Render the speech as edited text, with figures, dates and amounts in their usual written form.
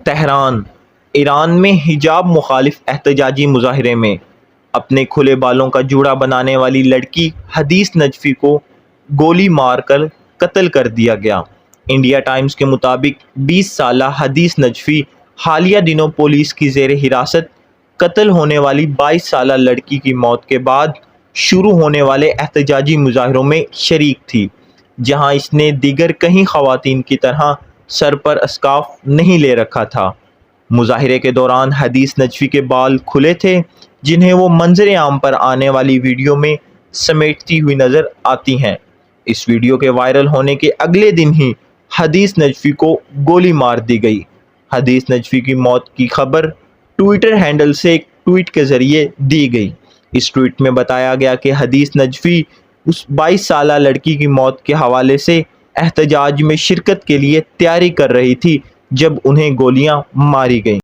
Tehran, Iran میں حجاب مخالف احتجاجی مظاہرے میں اپنے کھلے بالوں کا جوڑا بنانے والی لڑکی حدیث نجفی کو گولی مار کر قتل کر دیا گیا۔ انڈیا ٹائمز کے مطابق 20 سالہ حدیث نجفی حالیہ دنوں پولیس کی زیر حراست قتل ہونے والی 22 سالہ لڑکی کی موت کے بعد شروع ہونے والے احتجاجی مظاہروں میں شریک تھی، جہاں اس نے دیگر کئی خواتین کی طرح سر پر اسکارف نہیں لے رکھا تھا۔ مظاہرے کے دوران حدیث نجفی کے بال کھلے تھے، جنہیں وہ منظر عام پر آنے والی ویڈیو میں سمیٹتی ہوئی نظر آتی ہیں۔ اس ویڈیو کے وائرل ہونے کے اگلے دن ہی حدیث نجفی کو گولی مار دی گئی۔ حدیث نجفی کی موت کی خبر ٹویٹر ہینڈل سے ایک ٹویٹ کے ذریعے دی گئی۔ اس ٹویٹ میں بتایا گیا کہ حدیث نجفی اس 22 سالہ لڑکی کی موت کے حوالے سے احتجاج میں شرکت کے لیے تیاری کر رہی تھی جب انہیں گولیاں ماری گئیں۔